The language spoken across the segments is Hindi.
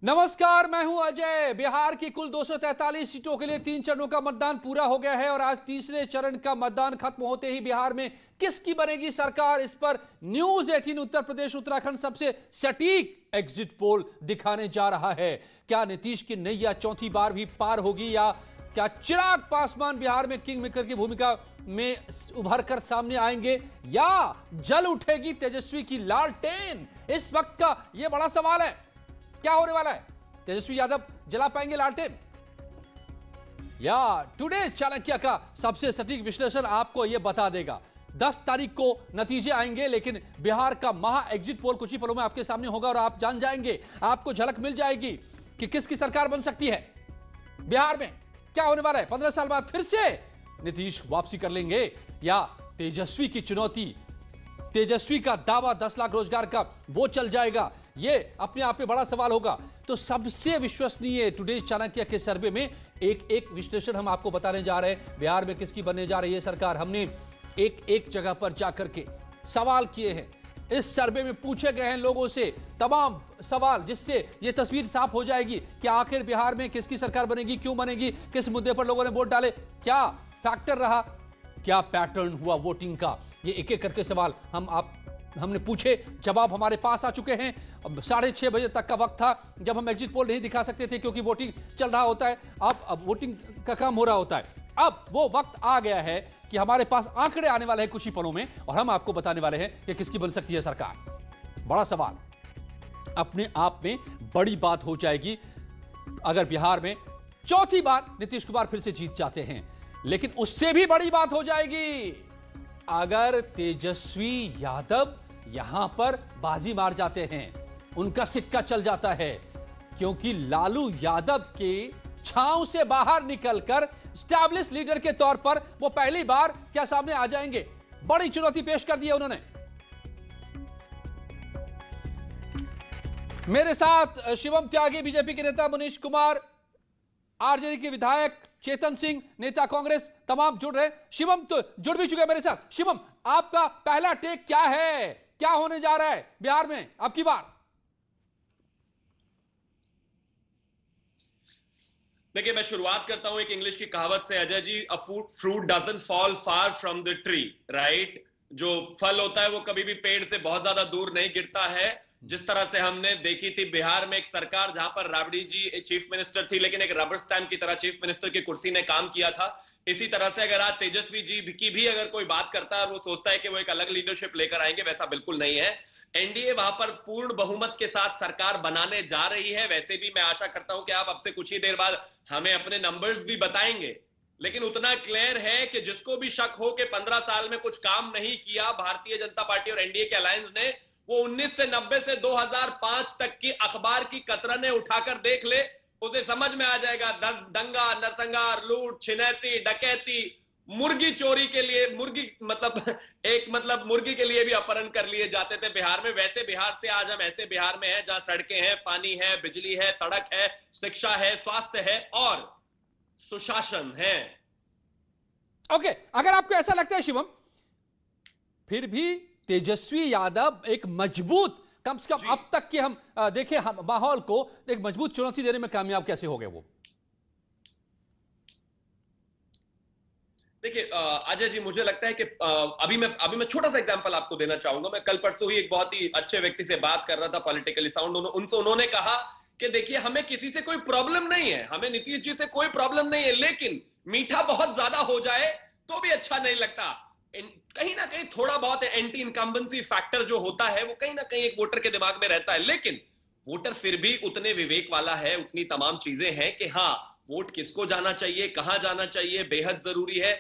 नमस्कार, मैं हूं अजय। बिहार की कुल 243 सीटों के लिए 3 चरणों का मतदान पूरा हो गया है और आज तीसरे चरण का मतदान खत्म होते ही बिहार में किसकी बनेगी सरकार, इस पर न्यूज 18 उत्तर प्रदेश उत्तराखंड सबसे सटीक एग्जिट पोल दिखाने जा रहा है। क्या नीतीश की नैया चौथी बार भी पार होगी या क्या चिराग पासवान बिहार में किंग मेकर की भूमिका में उभर कर सामने आएंगे या जल उठेगी तेजस्वी की लालटेन? इस वक्त का यह बड़ा सवाल है। क्या होने वाला है? तेजस्वी यादव जला पाएंगे लालटेन या टुडे चाणक्य का सबसे सटीक विश्लेषण आपको यह बता देगा। 10 तारीख को नतीजे आएंगे, लेकिन बिहार का महा एग्जिट पोल कुछ ही पलों में आपके सामने होगा और आप जान जाएंगे, आपको झलक मिल जाएगी कि किसकी सरकार बन सकती है बिहार में। क्या होने वाला है? 15 साल बाद फिर से नीतीश वापसी कर लेंगे या तेजस्वी की चुनौती, तेजस्वी का दावा 10 लाख रोजगार का वो चल जाएगा? ये अपने आप में बड़ा सवाल होगा। तो सबसे विश्वसनीय टुडे चाणक्य के सर्वे में एक विश्लेषण हम आपको बताने जा रहे हैं। बिहार में किसकी बनने जा रही है सरकार, हमने एक जगह पर जाकर के सवाल किए हैं। इस सर्वे में पूछे गए हैं लोगों से तमाम सवाल, जिससे यह तस्वीर साफ हो जाएगी कि आखिर बिहार में किसकी सरकार बनेगी, क्यों बनेगी, किस मुद्दे पर लोगों ने वोट डाले, क्या फैक्टर रहा, क्या पैटर्न हुआ वोटिंग का। ये एक एक करके सवाल हमने पूछे, जवाब हमारे पास आ चुके हैं। अब 6:30 बजे तक का वक्त था जब हम एग्जिट पोल नहीं दिखा सकते थे क्योंकि वोटिंग चल रहा होता है। अब वोटिंग का काम हो रहा होता है। अब वो वक्त आ गया है कि हमारे पास आंकड़े आने वाले हैं कुछ ही पलों में और हम आपको बताने वाले हैं कि किसकी बन सकती है सरकार। बड़ा सवाल, अपने आप में बड़ी बात हो जाएगी अगर बिहार में चौथी बार नीतीश कुमार फिर से जीत जाते हैं, लेकिन उससे भी बड़ी बात हो जाएगी अगर तेजस्वी यादव यहां पर बाजी मार जाते हैं, उनका सिक्का चल जाता है, क्योंकि लालू यादव के छांव से बाहर निकलकर स्टैब्लिश लीडर के तौर पर वो पहली बार क्या सामने आ जाएंगे। बड़ी चुनौती पेश कर दी है उन्होंने। मेरे साथ शिवम त्यागी, बीजेपी के नेता मुनीश कुमार, आरजेडी के विधायक चेतन सिंह, नेता कांग्रेस, तमाम जुड़ रहे। शिवम तो जुड़ भी चुके हैं मेरे साथ। शिवम, आपका पहला टेक क्या है? क्या होने जा रहा है बिहार में अब की बार? देखिए, मैं शुरुआत करता हूं एक इंग्लिश की कहावत से Ajay ji, a fruit doesn't fall far from the tree, right. जो फल होता है वो कभी भी पेड़ से बहुत ज्यादा दूर नहीं गिरता है। जिस तरह से हमने देखी थी बिहार में एक सरकार जहां पर राबड़ी जी चीफ मिनिस्टर थी, लेकिन एक रबर स्टैंप की तरह चीफ मिनिस्टर की कुर्सी ने काम किया था। इसी तरह से अगर आज तेजस्वी जी की भी अगर कोई बात करता है और वो सोचता है कि वो एक अलग लीडरशिप लेकर आएंगे, वैसा बिल्कुल नहीं है। एनडीए वहां पर पूर्ण बहुमत के साथ सरकार बनाने जा रही है। वैसे भी मैं आशा करता हूं कि आप अब से कुछ ही देर बाद हमें अपने नंबर्स भी बताएंगे, लेकिन उतना क्लियर है कि जिसको भी शक हो कि 15 साल में कुछ काम नहीं किया भारतीय जनता पार्टी और एनडीए के अलायंस ने, वो 1990 से 2005 तक की अखबार की कतरने उठाकर देख ले, उसे समझ में आ जाएगा। दंगा, नरसंहार, लूट, छिनैती, डकैती, मुर्गी चोरी के लिए मुर्गी के लिए भी अपहरण कर लिए जाते थे बिहार में। वैसे बिहार से आज हम ऐसे बिहार में हैं जहां सड़कें हैं, पानी है, बिजली है, सड़क है, शिक्षा है, स्वास्थ्य है और सुशासन है। ओके, अगर आपको ऐसा लगता है शिवम, फिर भी तेजस्वी यादव एक मजबूत, कम से कम अब तक के हम देखें हम माहौल को, एक मजबूत चुनौती देने में कामयाब कैसे हो गए वो? देखिए अजय जी, मुझे लगता है कि अभी मैं छोटा सा एग्जांपल आपको देना चाहूंगा। मैं कल परसों ही एक बहुत ही अच्छे व्यक्ति से बात कर रहा था, पॉलिटिकली साउंड। उन्होंने कहा कि देखिए, हमें किसी से कोई प्रॉब्लम नहीं है, हमें नीतीश जी से कोई प्रॉब्लम नहीं है, लेकिन मीठा बहुत ज्यादा हो जाए तो भी अच्छा नहीं लगता। कहीं ना कहीं थोड़ा बहुत एंटी इनकम्बेंसी फैक्टर जो होता है वो कहीं ना कहीं एक वोटर के दिमाग में रहता है, लेकिन वोटर फिर भी उतने विवेक वाला है, उतनी तमाम चीजें हैं कि हाँ, वोट किसको जाना चाहिए, कहां जाना चाहिए, बेहद जरूरी है।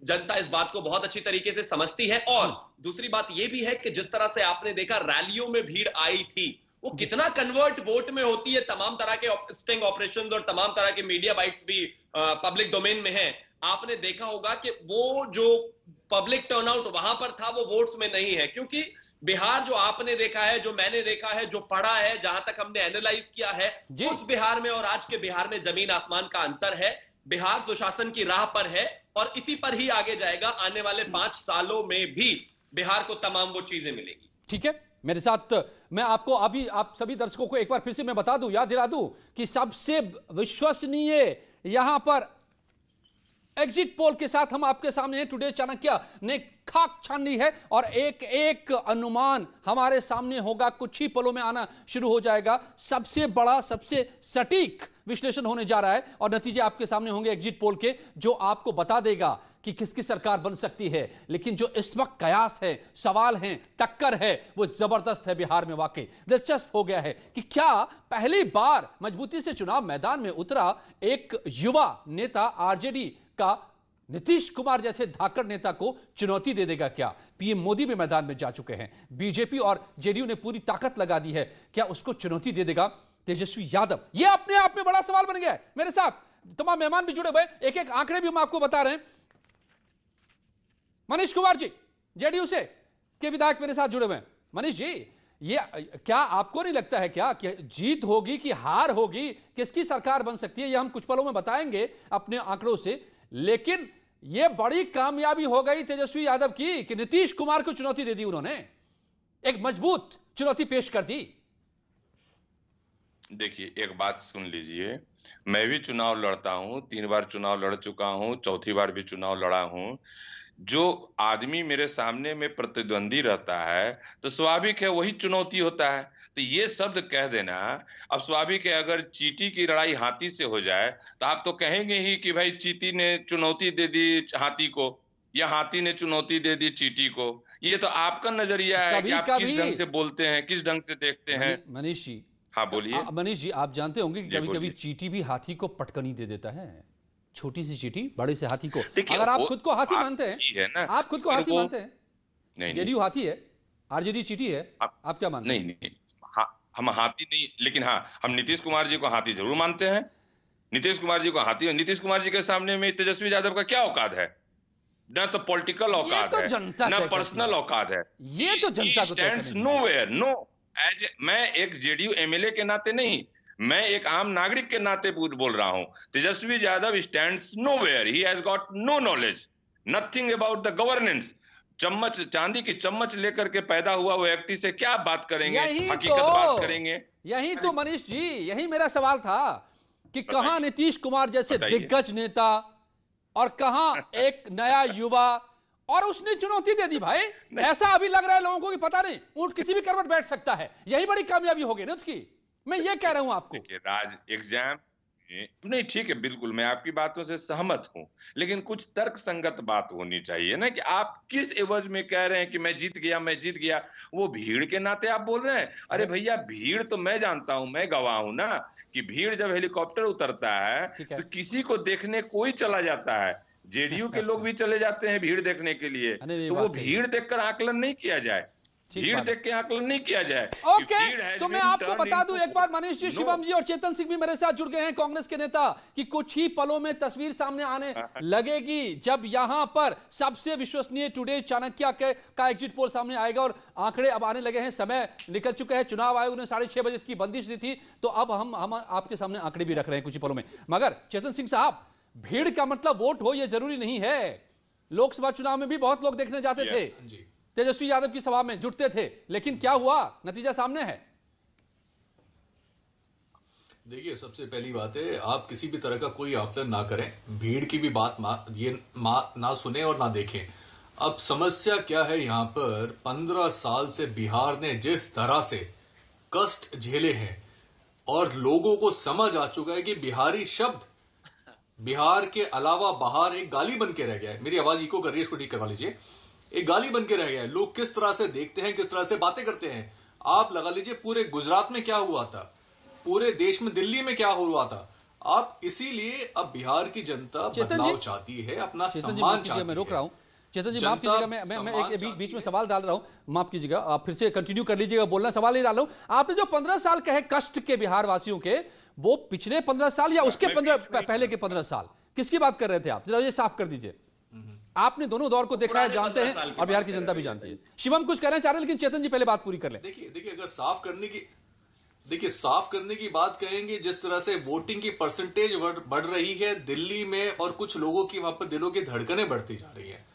जनता इस बात को बहुत अच्छी तरीके से समझती है। और दूसरी बात यह भी है कि जिस तरह से आपने देखा रैलियों में भीड़ आई थी, वो कितना कन्वर्ट वोट में होती है। तमाम तरह के स्टिंग ऑपरेशंस और तमाम तरह के मीडिया बाइट्स भी पब्लिक डोमेन में है। आपने देखा होगा कि वो जो पब्लिक टर्नआउट वहां पर था वो वोट्स में नहीं है, क्योंकि बिहार जो आपने देखा है, जो मैंने देखा है, जो पढ़ा है, जहां तक हमने एनालाइज किया है, उस बिहार में और आज के बिहार में जमीन आसमान का अंतर है। बिहार सुशासन की राह पर है और इसी पर ही आगे जाएगा। आने वाले 5 सालों में भी बिहार को तमाम वो चीजें मिलेगी। ठीक है, मेरे साथ मैं आपको अभी आप सभी दर्शकों को एक बार फिर से मैं बता दूं, याद दिला दूं कि सबसे विश्वसनीय यहां पर एग्जिट पोल के साथ हम आपके सामने हैं। टुडे चाणक्य ने खाक छान ली है और एक एक अनुमान हमारे सामने होगा, कुछ ही पलों में आना शुरू हो जाएगा। सबसे बड़ा, सबसे सटीक विश्लेषण होने जा रहा है और नतीजे आपके सामने होंगे एग्जिट पोल के, जो आपको बता देगा कि किसकी सरकार बन सकती है। लेकिन जो इस वक्त कयास है, सवाल है, टक्कर है, वो जबरदस्त है। बिहार में वाकई दिलचस्प हो गया है कि क्या पहली बार मजबूती से चुनाव मैदान में उतरा एक युवा नेता आरजेडी का नीतीश कुमार जैसे धाकड़ नेता को चुनौती दे देगा क्या? पीएम मोदी भी मैदान में जा चुके हैं, बीजेपी और जेडीयू ने पूरी ताकत लगा दी है, क्या उसको चुनौती दे देगा तेजस्वी यादव? यह अपने आप में बड़ा सवाल बन गया है। मेरे साथ तमाम मेहमान भी जुड़े हुए, एक एक आंकड़े भी हम आपको बता रहे हैं। मनीष कुमार जी जेडीयू से के विधायक मेरे साथ जुड़े हुए हैं। मनीष जी, ये क्या आपको नहीं लगता है क्या कि जीत होगी कि हार होगी, किसकी सरकार बन सकती है, यह हम कुछ पलों में बताएंगे अपने आंकड़ों से। लेकिन यह बड़ी कामयाबी हो गई तेजस्वी यादव की कि नीतीश कुमार को चुनौती दे दी उन्होंने, एक मजबूत चुनौती पेश कर दी। देखिए, एक बात सुन लीजिए, मैं भी चुनाव लड़ता हूं, 3 बार चुनाव लड़ चुका हूं, चौथी बार भी चुनाव लड़ा हूं। जो आदमी मेरे सामने में प्रतिद्वंदी रहता है तो स्वाभाविक है वही चुनौती होता है। तो ये शब्द कह देना, अब स्वाभाविक है अगर चींटी की लड़ाई हाथी से हो जाए तो आप तो कहेंगे ही कि भाई चींटी ने चुनौती दे दी हाथी को या हाथी ने चुनौती दे दी चींटी को। ये तो आपका नजरिया है कि आप किस ढंग से बोलते हैं, किस ढंग से देखते हैं। मनीष जी, हाँ बोलिए। मनीष जी, आप जानते होंगे कि कभी कभी चींटी भी हाथी को पटकनी दे देता है, छोटी सी चींटी बड़े से हाथी को। अगर आप खुद को हाथी मानते हैं, आप खुद को हाथी मानते हैं, नहीं, जेडीयू हाथी है, आरजेडी चींटी है, आप क्या मानते हैं? नहीं, हम हाथी नहीं, लेकिन हाँ हम नीतीश कुमार जी को हाथी जरूर मानते हैं। नीतीश कुमार जी को हाथी, नीतीश कुमार जी के सामने में तेजस्वी यादव का क्या औकात है? ना तो पॉलिटिकल औकात है, ना पर्सनल औकात है। ये तो जनता को स्टैंड्स नोवेयर, नो एज मैं एक जेडीयू एमएलए के नाते नहीं, मैं एक आम नागरिक के नाते बोल रहा हूं। Tejashwi Yadav stands nowhere, he has got no knowledge, nothing about the governance. चम्मच, चांदी की चम्मच लेकर के पैदा हुआ वो व्यक्ति से क्या बात करेंगे, हकीकत बात करेंगे? यही तो मनीष जी, यही मेरा सवाल था कि कहां नीतीश कुमार जैसे दिग्गज नेता और कहां एक नया युवा, और उसने चुनौती दे दी भाई। ऐसा अभी लग रहा है लोगों को कि पता नहीं ऊंट किसी भी करवट बैठ सकता है। यही बड़ी कामयाबी होगी ना उसकी, मैं ये कह रहा हूं आपको। राज एग्जाम नहीं, ठीक है, बिल्कुल मैं आपकी बातों से सहमत हूं, लेकिन कुछ तर्क संगत बात होनी चाहिए ना कि आप किस एवज में कह रहे हैं कि मैं जीत गया, मैं जीत गया। वो भीड़ के नाते आप बोल रहे हैं? अरे भैया, भीड़ तो मैं जानता हूं, मैं गवाह हूं ना कि भीड़ जब हेलीकॉप्टर उतरता है तो किसी को देखने कोई चला जाता है। जेडीयू के लोग भी चले जाते हैं भीड़ देखने के लिए, तो वो भीड़ देखकर आकलन नहीं किया जाए, भीड़ देख के आकलन नहीं किया जाए। ओके, तो मैं आपको बता दूं एक बार, मनीष जी, शिवम जी और चेतन सिंह भी मेरे साथ जुड़ गए हैं, कांग्रेस के नेता, कि कुछ ही पलों में तस्वीर सामने आने लगेगी जब यहां पर सबसे विश्वसनीय टुडे चाणक्य का एग्जिट पोल सामने आएगा और आंकड़े अब आने लगे हैं। समय निकल चुका है, चुनाव आयोग ने 6:30 बजे की बंदिश दी थी, तो अब हम आपके सामने आंकड़े भी रख रहे हैं कुछ ही पलों में। मगर चेतन सिंह साहब, भीड़ का मतलब वोट हो, यह जरूरी नहीं है। लोकसभा चुनाव में भी बहुत लोग देखने जाते थे, तेजस्वी यादव की सभा में जुटते थे, लेकिन क्या हुआ? नतीजा सामने है। देखिए, सबसे पहली बात है, आप किसी भी तरह का कोई आकलन ना करें, भीड़ की भी बात ना सुने और ना देखें। अब समस्या क्या है यहाँ पर, 15 साल से बिहार ने जिस तरह से कष्ट झेले हैं और लोगों को समझ आ चुका है कि बिहारी शब्द बिहार के अलावा बाहर एक गाली बन के रह गया है। मेरी आवाज इको कर रही है, इसको ठीक करवा लीजिए। एक गाली बन के रह गया है। लोग किस तरह से देखते हैं, किस तरह से बातें करते हैं। आप लगा लीजिए पूरे गुजरात में क्या हुआ था, पूरे देश में, दिल्ली में क्या हुआ था। आप इसीलिए अब बिहार की जनता बदलाव चाहती है, अपना सम्मान चाहती है। मैं रोक रहा हूं चेतन जी, माफ कीजिएगा, मैं एक बीच में सवाल डाल रहा हूं, माफ कीजिएगा, आप फिर से कंटिन्यू कर लीजिएगा बोलना। सवाल ही डाल रहा हूं, आपने जो 15 साल कहे कष्ट के बिहार वासियों के, वो पिछले 15 साल या उसके पहले के 15 साल, किसकी बात कर रहे थे आप? जरा ये साफ कर दीजिए। आपने दोनों दौर को देखा है, जानते हैं, और बिहार की जनता भी जानती है। शिवम कुछ कहना चाह रहे हैं, लेकिन चेतन जी पहले बात पूरी कर लें। देखिए अगर साफ करने की बात कहेंगे, जिस तरह से वोटिंग की परसेंटेज बढ़ रही है दिल्ली में, और कुछ लोगों की वहां पर दिलों की धड़कनें बढ़ती जा रही है,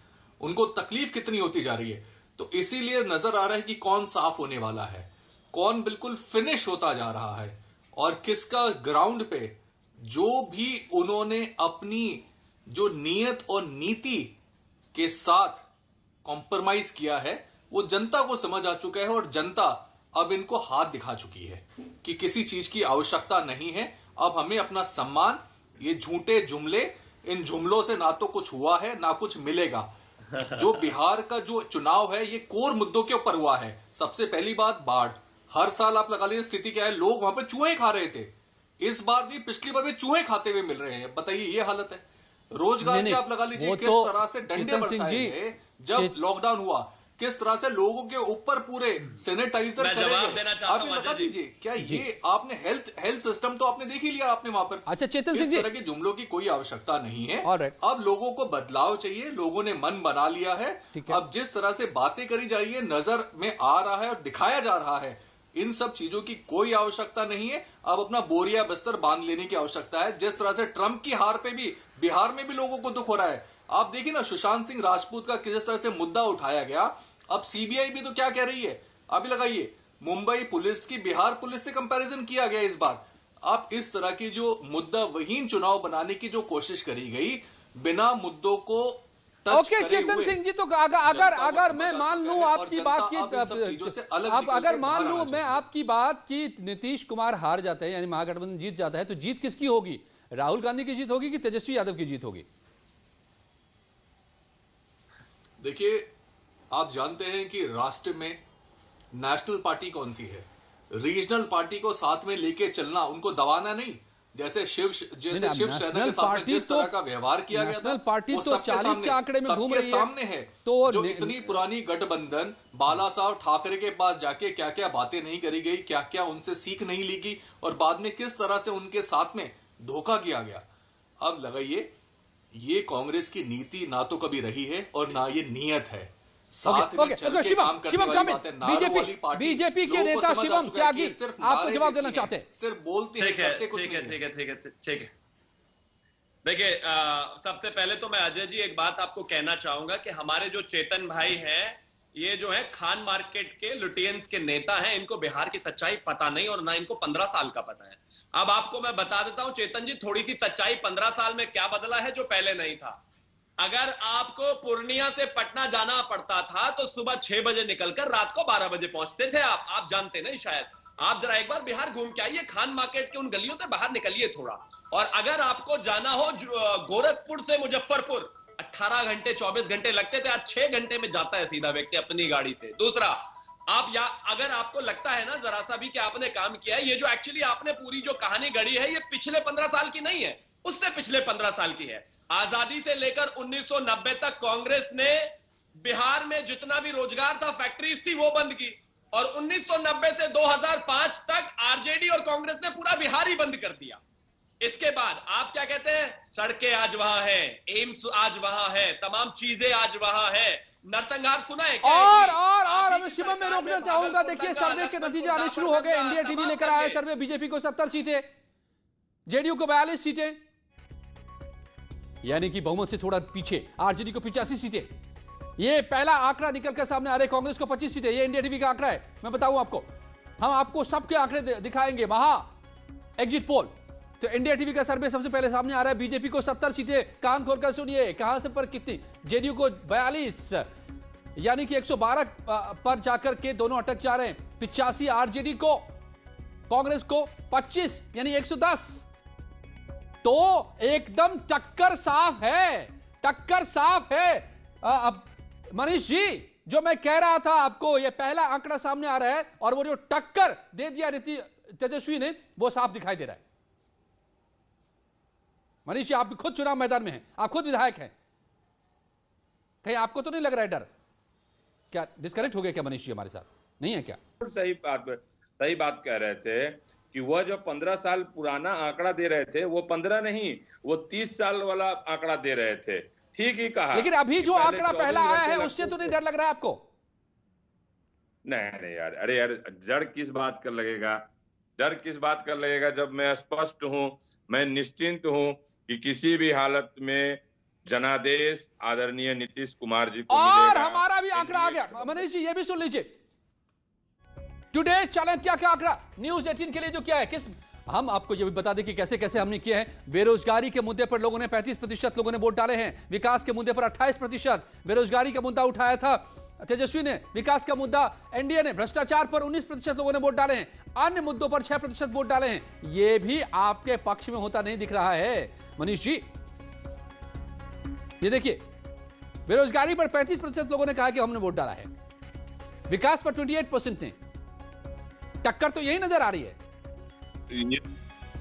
उनको तकलीफ कितनी होती जा रही है। तो इसीलिए नजर आ रहा है कि कौन साफ होने वाला है, कौन बिल्कुल फिनिश होता जा रहा है, और किसका ग्राउंड पे जो भी उन्होंने अपनी जो नीयत और नीति के साथ कॉम्प्रोमाइज किया है वो जनता को समझ आ चुका है, और जनता अब इनको हाथ दिखा चुकी है कि किसी चीज की आवश्यकता नहीं है। अब हमें अपना सम्मान, ये झूठे जुमले, इन जुमलों से ना तो कुछ हुआ है ना कुछ मिलेगा। जो बिहार का जो चुनाव है ये कोर मुद्दों के ऊपर हुआ है। सबसे पहली बात, बाढ़। हर साल आप लगा लीजिए स्थिति क्या है, लोग वहां पर चूहे खा रहे थे, इस बार भी पिछली बार भी चूहे खाते हुए मिल रहे हैं। बताइए, ये हालत है। रोजगार की आप लगा लीजिए किस तरह से डंडे बरसाए गए जब लॉकडाउन हुआ, किस तरह से लोगों के ऊपर पूरे सैनिटाइजर करे गए। आप ये लगा दीजिए, क्या ये आपने हेल्थ सिस्टम तो आपने देख ही लिया आपने वहां पर। अच्छा चेतन सिंह जी, इस तरह के जुमलों की कोई आवश्यकता नहीं है। Alright. अब लोगों को बदलाव चाहिए, लोगों ने मन बना लिया है। अब जिस तरह से बातें करी जा रही है, नजर में आ रहा है और दिखाया जा रहा है, इन सब चीजों की कोई आवश्यकता नहीं है। अब अपना बोरिया बिस्तर बांध लेने की आवश्यकता है। जिस तरह से ट्रंप की हार पे भी बिहार में भी लोगों को दुख हो रहा है। आप देखिए ना, सुशांत सिंह राजपूत का किस तरह से मुद्दा उठाया गया। अब सीबीआई भी तो क्या कह रही है, अभी लगाइए, मुंबई पुलिस की बिहार पुलिस से कंपैरिजन किया गया इस बार। अब इस तरह की जो मुद्दा वहीन चुनाव बनाने की जो कोशिश करी गई, बिना मुद्दों को ओके चेतन सिंह जी, तो अगर मैं मान लूं आपकी बात की, अब अगर मान लूं मैं आपकी बात की नीतीश कुमार हार जाते हैं, यानी महागठबंधन जीत जाता है, तो जीत किसकी होगी? राहुल गांधी की जीत होगी कि तेजस्वी यादव की जीत होगी? देखिए, आप जानते हैं कि राष्ट्र में नेशनल पार्टी कौन सी है, रीजनल पार्टी को साथ में लेके चलना, उनको दबाना नहीं। जैसे शिवसेना के साथ में जिस तरह का व्यवहार किया गया था, पार्टी तो 40 के आंकड़े में घूम रही है, सामने है। तो जो इतनी पुरानी गठबंधन, बाला साहब ठाकरे के पास जाके क्या क्या बातें नहीं करी गई, क्या क्या उनसे सीख नहीं ली गई, और बाद में किस तरह से उनके साथ में धोखा किया गया। अब लगाइए, ये कांग्रेस की नीति ना तो कभी रही है और ना ये नियत है। साथ में चल के काम करने वाली बातें, नारों वाली पार्टी। बीजेपी के नेता शिवम त्यागी आपको जवाब देना चाहते हैं। सिर्फ बोलते हैं, करते कुछ नहीं। ठीक है। देखिए, सबसे पहले तो मैं अजय जी एक बात आपको कहना चाहूंगा कि हमारे जो चेतन भाई हैं, ये जो है खान मार्केट के लुटियंस के नेता हैं। इनको बिहार की सच्चाई पता नहीं, और ना इनको 15 साल का पता है। अब आपको मैं बता देता हूं चेतन जी, थोड़ी सी सच्चाई 15 साल में क्या बदला है जो पहले नहीं था। अगर आपको पूर्णिया से पटना जाना पड़ता था तो सुबह 6 बजे निकलकर रात को 12 बजे पहुंचते थे आप जानते नहीं शायद। आप जरा एक बार बिहार घूम के आइए, खान मार्केट के उन गलियों से बाहर निकलिए थोड़ा। और अगर आपको जाना हो गोरखपुर से मुजफ्फरपुर, 18 घंटे 24 घंटे लगते थे, आज 6 घंटे में जाता है सीधा व्यक्ति अपनी गाड़ी से। दूसरा, अगर आपको लगता है ना जरा सा भी कि आपने काम किया है, ये जो एक्चुअली आपने पूरी जो कहानी गढ़ी है, ये पिछले 15 साल की नहीं है, उससे पिछले 15 साल की है। आजादी से लेकर 1990 तक कांग्रेस ने बिहार में जितना भी रोजगार था, फैक्ट्रीज थी, वो बंद की। और 1990 से 2005 तक आरजेडी और कांग्रेस ने पूरा बिहार ही बंद कर दिया। इसके बाद आप क्या कहते हैं, सड़कें आज वहां है, एम्स आज वहां है, तमाम चीजें आज वहां है। नरसंहार सुना है क्या? और अब शिवम में रोकना चाहूंगा। देखिए, सर्वे के नतीजे आने शुरू हो गए। इंडिया टीवी लेकर आया सर्वे, बीजेपी को 70 सीटें, जेडीयू को 42 सीटें, यानी कि बहुमत से थोड़ा पीछे, आरजेडी को 85 सीटें। ये पहला आंकड़ा निकलकर सामने आ रहे। कांग्रेस को 25 सीटें, ये इंडिया टीवी का आंकड़ा है। मैं बताऊं आपको, हम आपको सबके आंकड़े दिखाएंगे महा एग्जिट पोल। तो इंडिया टीवी का सर्वे सबसे पहले सामने आ रहा है। बीजेपी को 70 सीटें, कान खोलकर सुनिए, कहां से पर कितनी। जेडीयू को 42, यानी कि 112 पर जाकर के दोनों अटक जा रहे हैं। 85 आरजेडी को, कांग्रेस को 25, यानी 110। तो एकदम टक्कर साफ है, टक्कर साफ है। अब मनीष जी, जो मैं कह रहा था आपको, यह पहला आंकड़ा सामने आ रहा है, और वो जो टक्कर दे दिया तेजस्वी ने, वो साफ दिखाई दे रहा है। मनीष जी, आप खुद चुनाव मैदान में हैं, आप खुद विधायक हैं, कहीं आपको तो नहीं लग रहा है डर? क्या डिस्कनेक्ट हो गया क्या मनीष जी हमारे साथ? नहीं है क्या? सही बात कह रहे थे कि वह जो 15 साल पुराना आंकड़ा दे रहे थे, वो 15 नहीं, वो 30 साल वाला आंकड़ा दे रहे थे। ठीक ही कहा। लेकिन अभी जो आंकड़ा पहला आया है, उससे तो नहीं डर लग रहा है आपको? नहीं यार, अरे यार, डर किस बात का लगेगा? डर किस बात का लगेगा जब मैं स्पष्ट हूं, मैं निश्चिंत हूं कि किसी भी हालत में जनादेश आदरणीय नीतीश कुमार जी को और मिलेगा। हमारा भी आंकड़ा आ गया। मनीष जी ये भी सुन लीजिए, टुडे चाणक्य का आंकड़ा न्यूज 18 के लिए जो क्या है, किस हम आपको ये भी बता दें कि कैसे कैसे हमने किया है। बेरोजगारी के मुद्दे पर लोगों ने 35% लोगों ने वोट डाले हैं, विकास के मुद्दे पर 28%, बेरोजगारी का मुद्दा उठाया था तेजस्वी ने, विकास का मुद्दा एनडीए ने, भ्रष्टाचार पर 19% लोगों ने वोट डाले हैं, अन्य मुद्दों पर 6% वोट डाले हैं। यह भी आपके पक्ष में होता नहीं दिख रहा है मनीष जी। ये देखिए, बेरोजगारी पर 35% लोगों ने कहा कि हमने वोट डाला है, विकास पर 28% ने, टक्कर तो यही नजर आ रही है। ये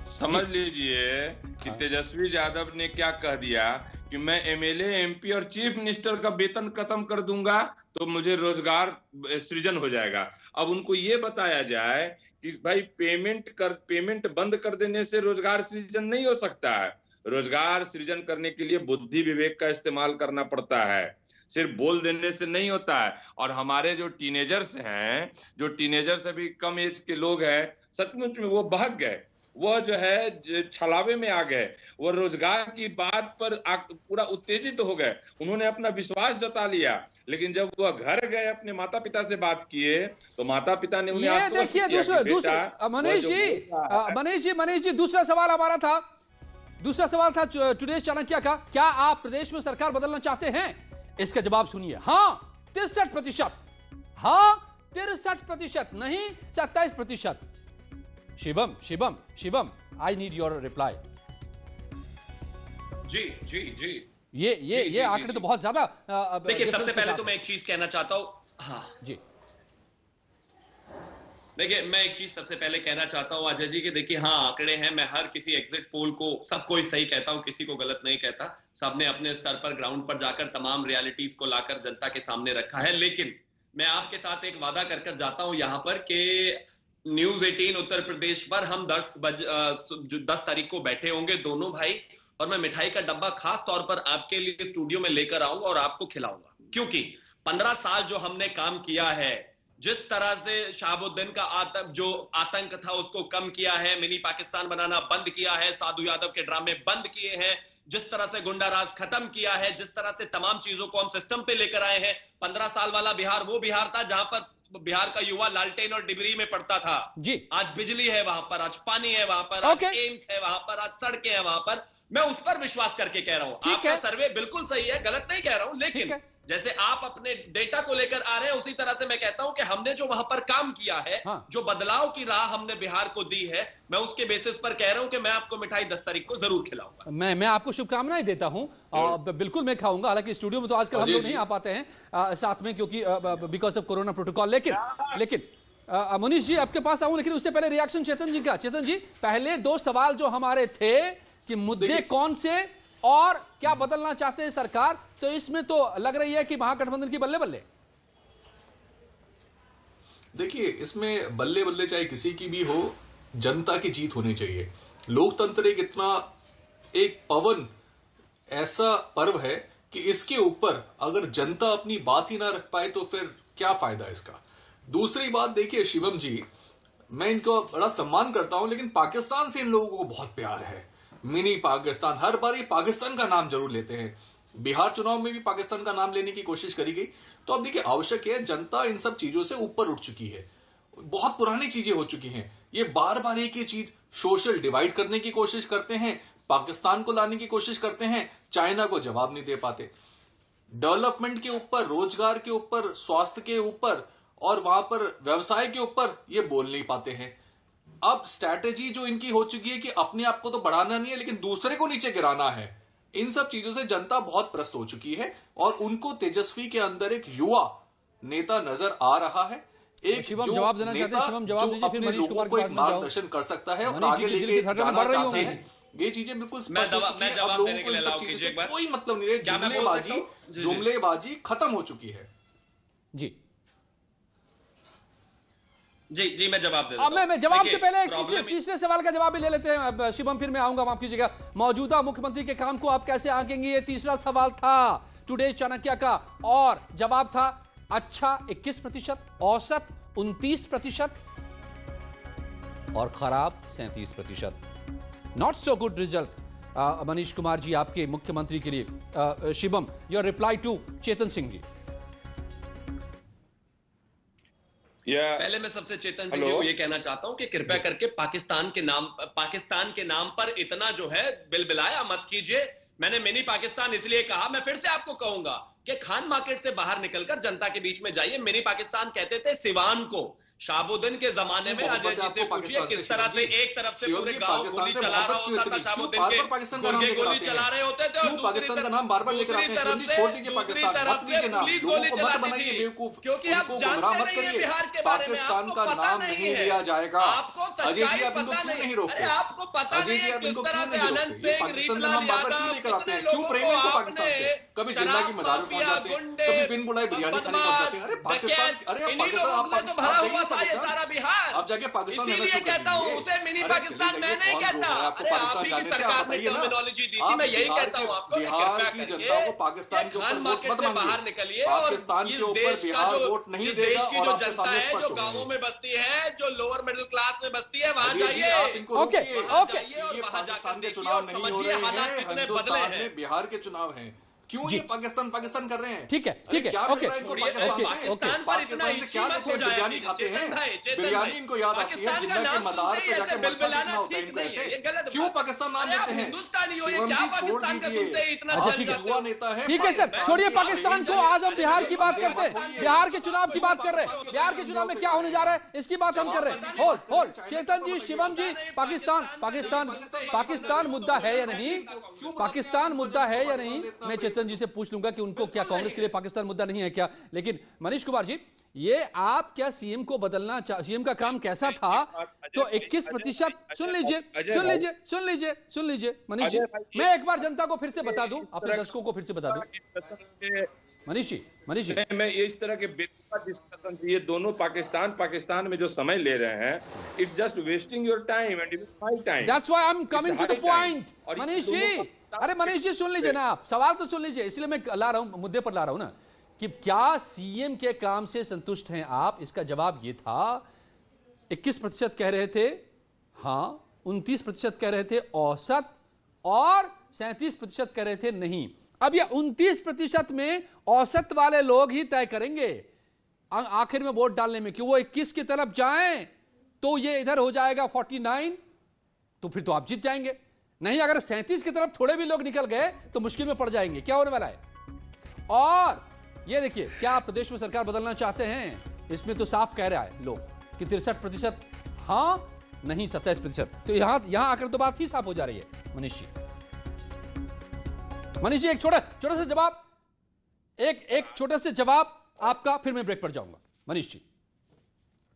समझ लीजिए कि तेजस्वी यादव ने क्या कह दिया कि मैं एमएलए, एमपी और चीफ मिनिस्टर का वेतन खत्म कर दूंगा तो मुझे रोजगार सृजन हो जाएगा। अब उनको ये बताया जाए कि भाई पेमेंट बंद कर देने से रोजगार सृजन नहीं हो सकता है। रोजगार सृजन करने के लिए बुद्धि विवेक का इस्तेमाल करना पड़ता है, सिर्फ बोल देने से नहीं होता है। और हमारे जो टीनेजर्स हैं, जो टीनेजर से भी कम एज के लोग हैं, सचमुच में वो बहक गए, वो जो है छलावे में आ गए, वो रोजगार की बात पर पूरा उत्तेजित हो गए, उन्होंने अपना विश्वास जता लिया। लेकिन जब वह घर गए, अपने माता पिता से बात किए, तो माता पिता ने उन्हें आश्वस्त किया कि बेटा, मनीष जी दूसरा सवाल हमारा था, दूसरा सवाल था टुडे चाणक्य का, क्या आप प्रदेश में सरकार बदलना चाहते हैं? इसका जवाब सुनिए, हाँ 63%, हाँ 63%, नहीं 27%। Shivam I need your reply. जी जी जी ये आंकड़े तो बहुत ज्यादा। देखिए, सबसे पहले तो मैं एक चीज कहना चाहता हूं। हाँ जी, देखिए, मैं एक चीज सबसे पहले कहना चाहता हूं अजय जी कि देखिए, हाँ आंकड़े हैं, मैं हर किसी एग्जिट पोल को सबको ही सही कहता हूं, किसी को गलत नहीं कहता। सबने अपने स्तर पर ग्राउंड पर जाकर तमाम रियलिटीज को लाकर जनता के सामने रखा है। लेकिन मैं आपके साथ एक वादा कर जाता हूं यहां पर कि न्यूज 18 उत्तर प्रदेश पर हम 10 तारीख को बैठे होंगे दोनों भाई, और मैं मिठाई का डब्बा खास तौर पर आपके लिए स्टूडियो में लेकर आऊंगा और आपको खिलाऊंगा। क्योंकि 15 साल जो हमने काम किया है, जिस तरह से शहाबुद्दीन का आतंक था उसको कम किया है, मिनी पाकिस्तान बनाना बंद किया है, साधु यादव के ड्रामे बंद किए हैं, जिस तरह से गुंडा राज खत्म किया है, जिस तरह से तमाम चीजों को हम सिस्टम पे लेकर आए हैं। 15 साल वाला बिहार वो बिहार था जहां पर बिहार का युवा लालटेन और डिबरी में पड़ता था जी। आज बिजली है वहां पर, आज पानी है वहां पर, आज एम्स है वहां पर, आज सड़कें हैं वहां पर। मैं उस पर विश्वास करके कह रहा हूं। आपका सर्वे बिल्कुल सही है, गलत नहीं कह रहा हूं, लेकिन जैसे आप अपने डेटा को लेकर आ रहे हैं, उसी तरह से मैं कहता हूं कि हमने जो वहां पर काम किया है, जो बदलाव की राह हमने बिहार को दी है, मैं उसके बेसिस पर कह रहा हूं कि मैं आपको मिठाई 10 तारीख को जरूर खिलाऊंगा। मैं आपको शुभकामनाएं देता हूं, बिल्कुल मैं खाऊंगा। हालांकि स्टूडियो में तो आजकल हम लोग नहीं आ पाते हैं साथ में, क्योंकि बिकॉज ऑफ कोरोना प्रोटोकॉल। लेकिन मनीष जी आपके पास आऊं, लेकिन उससे पहले रिएक्शन चेतन जी का। चेतन जी, पहले 2 सवाल जो हमारे थे कि मुद्दे कौन से और क्या बदलना चाहते हैं सरकार, तो इसमें तो लग रही है कि महागठबंधन की बल्ले बल्ले। देखिए, इसमें बल्ले बल्ले चाहे किसी की भी हो, जनता की जीत होनी चाहिए। लोकतंत्र एक पवन ऐसा पर्व है कि इसके ऊपर अगर जनता अपनी बात ही ना रख पाए तो फिर क्या फायदा इसका। दूसरी बात, देखिए शिवम जी, मैं इनका बड़ा सम्मान करता हूं, लेकिन पाकिस्तान से इन लोगों को बहुत प्यार है। मिनी पाकिस्तान, हर बार ये पाकिस्तान का नाम जरूर लेते हैं। बिहार चुनाव में भी पाकिस्तान का नाम लेने की कोशिश करी गई। तो अब देखिए, आवश्यक है, जनता इन सब चीजों से ऊपर उठ चुकी है, बहुत पुरानी चीजें हो चुकी हैं। ये बार बार एक ही चीज, सोशल डिवाइड करने की कोशिश करते हैं, पाकिस्तान को लाने की कोशिश करते हैं, चाइना को जवाब नहीं दे पाते। डेवलपमेंट के ऊपर, रोजगार के ऊपर, स्वास्थ्य के ऊपर और वहां पर व्यवसाय के ऊपर ये बोल नहीं पाते हैं। अब स्ट्रैटेजी जो इनकी हो चुकी है कि अपने आप को तो बढ़ाना नहीं है, लेकिन दूसरे को नीचे गिराना है। इन सब चीजों से जनता बहुत त्रस्त हो चुकी है और उनको तेजस्वी के अंदर एक युवा नेता नजर आ रहा है, एक शिवम जो जवाब देना चाहते हैं। शिवम जवाब दीजिए, फिर अपने मनीष लोगों कुमार को के एक पास में जाओ। मार्गदर्शन कर सकता है और आगे लेके जाना चाहते हैं। ये चीजें बिल्कुल स्पष्ट हो चुकी है। अब लोगों को इन सब चीजों से कोई मतलब नहीं है। जुमलेबाजी खत्म हो चुकी है। जी जी जी, मैं जवाब दे देता हूं। मैं जवाब से पहले तीसरे सवाल का जवाब भी ले लेते हैं। शिवम, फिर मैं आऊंगा, माफ कीजिएगा। मौजूदा मुख्यमंत्री के काम को आप कैसे आंकेंगे, ये तीसरा सवाल था टुडे चाणक्य का, और जवाब था अच्छा 21%, औसत 29% और खराब 37%। Not so good result. Manish Kumar ji आपके मुख्यमंत्री के लिए। Shivam, your reply to Chetan Singh ji. पहले मैं सबसे चेतन सिंह जी को ये कहना चाहता हूं कि कृपया करके पाकिस्तान के नाम पर इतना जो है बिलबिलाया मत कीजिए। मैंने मिनी पाकिस्तान इसलिए कहा, मैं फिर से आपको कहूंगा कि खान मार्केट से बाहर निकलकर जनता के बीच में जाइए। मिनी पाकिस्तान कहते थे सिवान को, शाहबुद्दीन के जमाने में अजय जी से पूछिए किस तरह से एक तरफ से पूरे गांव गोली चला रहा होता था, शाहबुद्दीन के गोली चला रहे होते थे, और पाकिस्तान का नाम बार-बार लेकर आते हैं। छोड़ दीजिए पाकिस्तान, मत लीजिए नाम, लोगों को मत बनाइए बेवकूफ, क्योंकि आप गुमराह मत करिए। पाकिस्तान का नाम नहीं लिया जाएगा। अजय जी आप इनको क्यों नहीं रोकते? आपको पता अजय जी आप इनको क्यों नहीं रोकते? पाकिस्तान का नाम बार-बार क्यों लेकर आते हैं? क्यों प्रेम है इनको पाकिस्तान से? कभी जिन्ना की मदार में पहुंच जाते हैं, कभी बिन बुलाए बिरयानी खाने पहुंच जाते हैं। अरे पाकिस्तान, अरे पाकिस्तान, आप पाकिस्तान आप जाके पाकिस्तान रहना शुरू कर दीजिए। उसे मिनी पाकिस्तान मैं नहीं कहता, आपको पाकिस्तान जाने से आप बताइए ना। आप मैं यही कहता हूं आपको, बिहार की जनता को पाकिस्तान के ऊपर वोट मत मांगिए। पाकिस्तान के ऊपर बिहार वोट नहीं देगा। और आपके सामने स्पष्ट हो गया, गांवों में बस्ती है, जो लोअर मिडिल क्लास में बस्ती है, वहां जाइए। आप इनको ओके, ये पाकिस्तान के चुनाव नहीं हो रहे हैं, हिंदुस्तान में बिहार के चुनाव हैं। क्यों ये पाकिस्तान कर रहे हैं? ठीक है, ठीक है, ओके, पाकिस्तान से क्या लेते हैं? बिरयानी खाते हैं, बिरयानी इनको याद आती है। जिन्ना के मदार पे जाके मक्खन कितना होता है इनको ऐसे। क्यों पाकिस्तान नाम देते हैं? शिवम जी छोड़ दीजिए। अच्छा ठीक है, युवा नेता है, ठीक है सर, छोड़िए पाकिस्तान को। आज हम बिहार की बात करते हैं, बिहार के चुनाव की बात कर रहे हैं। बिहार के चुनाव में क्या होने जा रहा है इसकी बात हम कर रहे हैं। होल्ड चेतन जी, शिवम जी, पाकिस्तान मुद्दा है या नहीं? पाकिस्तान मुद्दा है या नहीं, मैं चेतन जी से पूछ लूंगा कि उनको क्या कांग्रेस के लिए पाकिस्तान मुद्दा नहीं है क्या। लेकिन मनीष कुमार जी, ये आप क्या सीएम को बदलना, सीएम का काम कैसा था? तो 21%, सुन लीजिए मनीष जी, मैं एक बार जनता को फिर से बता दूं, अपने दर्शकों को फिर से बता दूं। मनीष जी मैं इस तरह के डिस्कशन, ये दोनों पाकिस्तान में जो समय ले रहे हैं, it's just wasting your time and my time. That's why I am coming to the point. Manish ji, अरे मनीष जी सुन लीजिए ना, आप सवाल तो सुन लीजिए, इसलिए मैं ला रहा हूं, मुद्दे पर ला रहा हूं ना, कि क्या सीएम के काम से संतुष्ट हैं आप? इसका जवाब ये था, 21% कह रहे थे हां, 29% कह रहे थे औसत, और 37% कह रहे थे नहीं। अब ये 29% में औसत वाले लोग ही तय करेंगे आखिर में वोट डालने में कि वो 21 की तरफ जाएं तो ये इधर हो जाएगा 49, तो फिर तो आप जीत जाएंगे। नहीं, अगर 37 की तरफ थोड़े भी लोग निकल गए तो मुश्किल में पड़ जाएंगे। क्या होने वाला है? और ये देखिए, क्या आप प्रदेश में सरकार बदलना चाहते हैं? इसमें तो साफ कह रहा है लोग कि 63% हां, नहीं 27%। तो यहां आकर तो बात ही साफ हो जा रही है। मनीष जी एक छोटा सा जवाब, एक छोटा सा जवाब आपका, फिर मैं ब्रेक पर जाऊंगा। मनीष जी।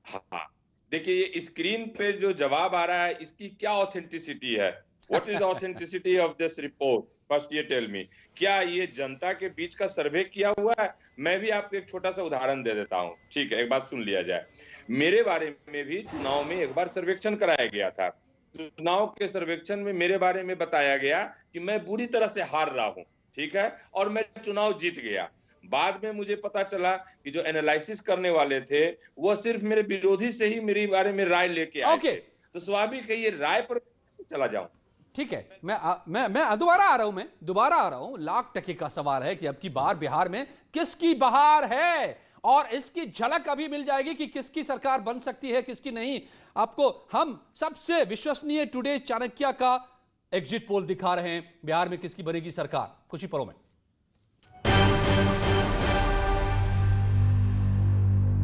हाँ, देखिए ये स्क्रीन पे जो जवाब आ रहा है, इसकी क्या ऑथेंटिसिटी है? What is authenticity of this report? First ये टेल मी, क्या ये जनता के बीच का सर्वे किया हुआ है? मैं भी आपको एक छोटा सा उदाहरण दे देता हूं, ठीक है, एक बात सुन लिया जाए। मेरे बारे में भी चुनाव में एक बार सर्वेक्षण कराया गया था। चुनाव के सर्वेक्षण में मेरे बारे में बताया गया कि मैं बुरी तरह से हार रहा हूं, ठीक है, और मैं चुनाव जीत गया। बाद में मुझे पता चला कि जो एनालिसिस करने वाले थे वो सिर्फ मेरे विरोधी से ही मेरे बारे में राय लेके आए थे। तो स्वाभाविक है ये राय पर चला जाऊं। ठीक है, मैं दोबारा आ रहा हूं। लाख टके का सवाल है कि अब की बार बिहार में किसकी बहार है, और इसकी झलक अभी मिल जाएगी कि किसकी सरकार बन सकती है, किसकी नहीं। आपको हम सबसे विश्वसनीय टुडे चाणक्य का एग्जिट पोल दिखा रहे हैं, बिहार में किसकी बनेगी सरकार कुछ ही पलों में।